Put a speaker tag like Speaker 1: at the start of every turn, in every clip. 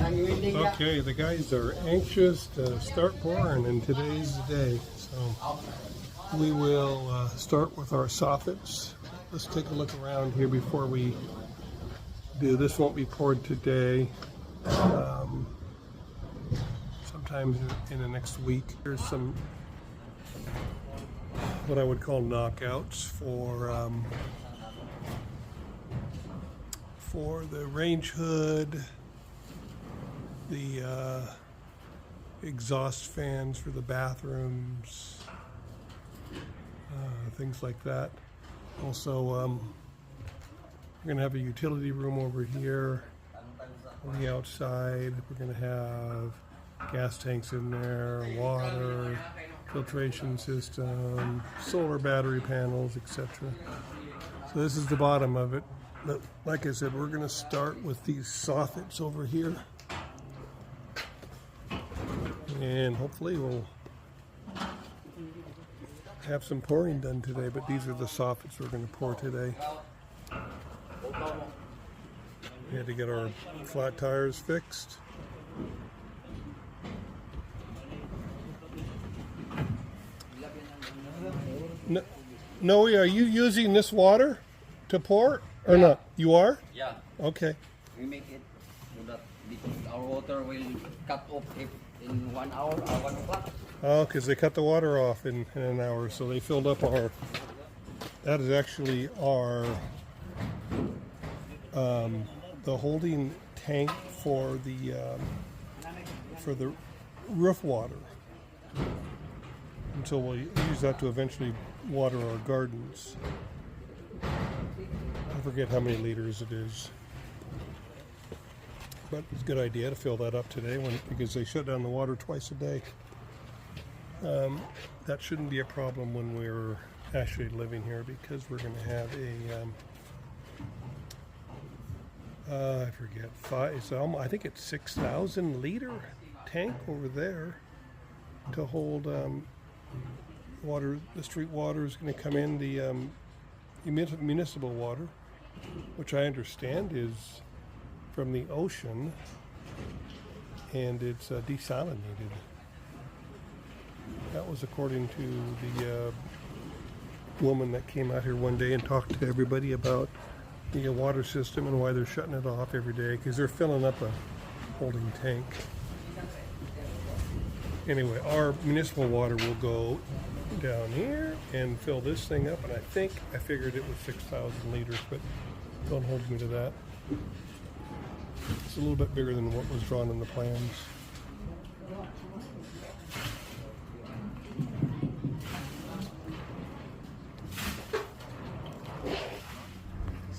Speaker 1: Okay, the guys are anxious to start pouring, and today's the day. So we will start with our soffits. Let's take a look around here before we do. This won't be poured today. Sometime in the next week. Here's some what I would call knockouts for the range hood, the exhaust fans for the bathrooms, things like that. Also, we're going to have a utility room over here on the outside. We're going to have gas tanks in there, water, filtration system, solar battery panels, etc. So this is the bottom of it. But like I said, we're going to start with these soffits over here. And hopefully we'll have some pouring done today, but these are the soffits we're going to pour today. We had to get our flat tires fixed. No, are you using this water to pour or not? You are?
Speaker 2: Yeah.
Speaker 1: Okay.
Speaker 2: We make it so that our water will cut off in 1 hour or 1 o'clock.
Speaker 1: Oh, because they cut the water off in an hour, so they filled up our. That is actually our the holding tank for the roof water. And so we'll use that to eventually water our gardens. I forget how many liters it is, but it's a good idea to fill that up today because they shut down the water twice a day. That shouldn't be a problem when we're actually living here, because we're going to have a I forget, I think it's 6,000 liter tank over there to hold water. The street water is going to come in, the municipal water, which I understand is from the ocean, and it's desalinated. That was according to the woman that came out here one day and talked to everybody about the water system and why they're shutting it off every day, because they're filling up a holding tank. Anyway, our municipal water will go down here and fill this thing up, and I figured it was 6,000 liters, but don't hold me to that. It's a little bit bigger than what was drawn in the plans.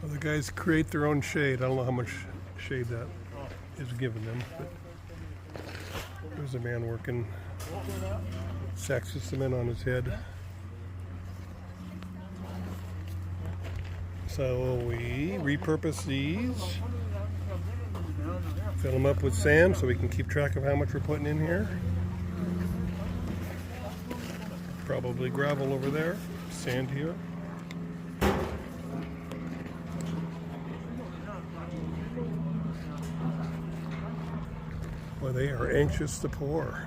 Speaker 1: So the guys create their own shade. I don't know how much shade that is given them, but there's a man working sacks of cement on his head. So we repurpose these, fill them up with sand so we can keep track of how much we're putting in here. Probably gravel over there, sand here. Well, they are anxious to pour.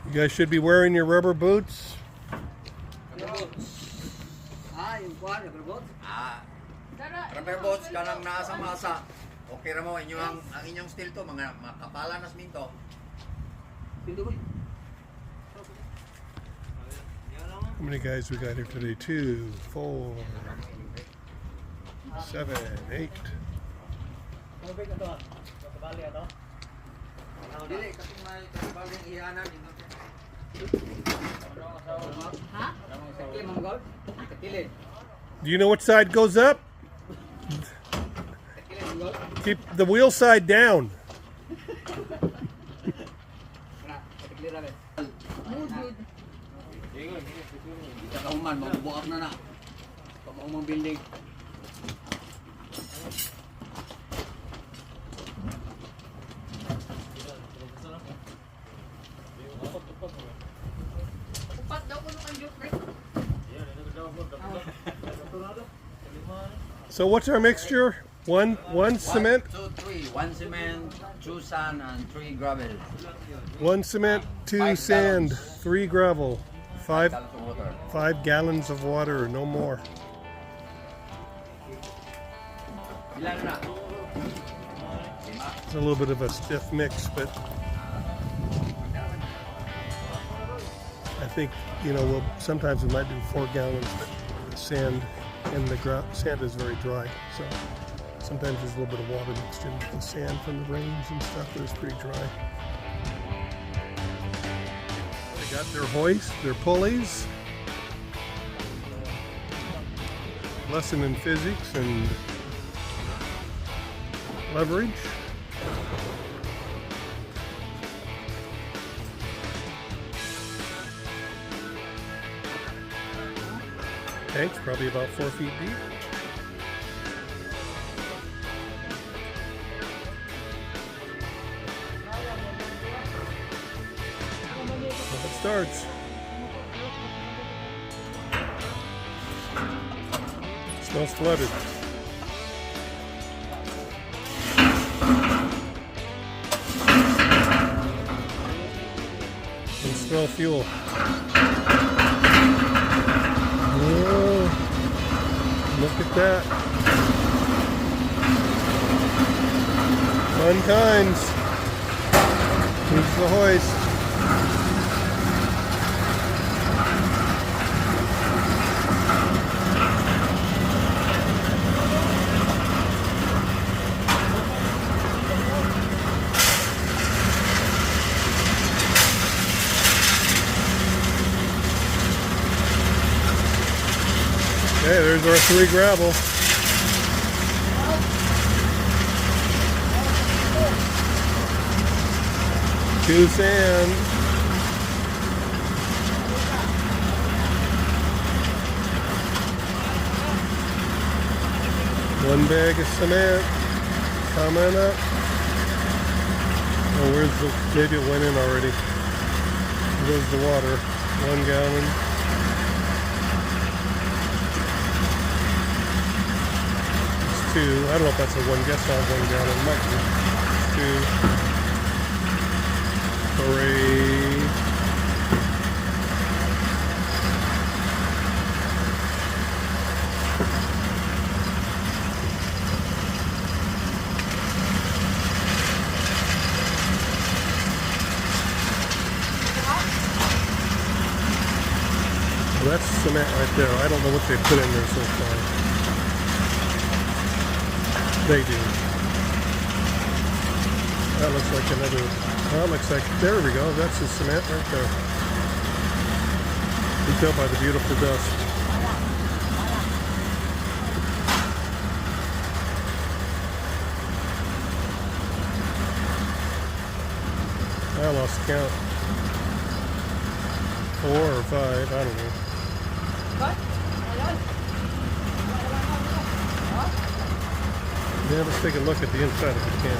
Speaker 1: You guys should be wearing your rubber boots.
Speaker 2: Yung kuhan, rubber boots? Rubber boots kanang nasa masa. Okay ra mo ang inyong steel to, mga makapala na siminto.
Speaker 1: How many guys we got here today? 2, 4, 7, 8. Do you know which side goes up? Keep the wheel side down. So what's our mixture? One cement,
Speaker 2: 1, 2, 3. 1 cement, 2 sand, and 3 gravel.
Speaker 1: 1 cement, 2
Speaker 2: 5
Speaker 1: sand,
Speaker 2: gallons.
Speaker 1: 3 gravel, 5
Speaker 2: Gallons of water.
Speaker 1: 5 gallons of water, no more.
Speaker 2: Ilan na?
Speaker 1: It's a little bit of a stiff mix, but I think, you know, sometimes we might do 4 gallons, but the sand and the sand is very dry, so sometimes there's a little bit of water mixed in with the sand from the rains and stuff, but it's pretty dry. They got their hoist, their pulleys, lesson in physics and leverage. Tank's probably about 4 feet deep. Well, it starts. Smells flooded. Can smell fuel. Oh, look at that. Fun times. Here's the hoist. Okay, there's our 3 gravel. Two sand. One bag of cement coming up. Oh, where's the, maybe it went in already. There's the water. 1 gallon. It's 2. I don't know if that's a 1 gallon, 1 gallon. It might be. 2. 3. Well, that's cement right there. I don't know what they put in there so far. They do. That looks like another. Well, it looks like, there we go, that's the cement right there. You can tell by the beautiful dust. I lost count. 4 or 5, I don't know. Yeah, let's take a look at the inside if we can.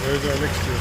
Speaker 1: There's our mixture.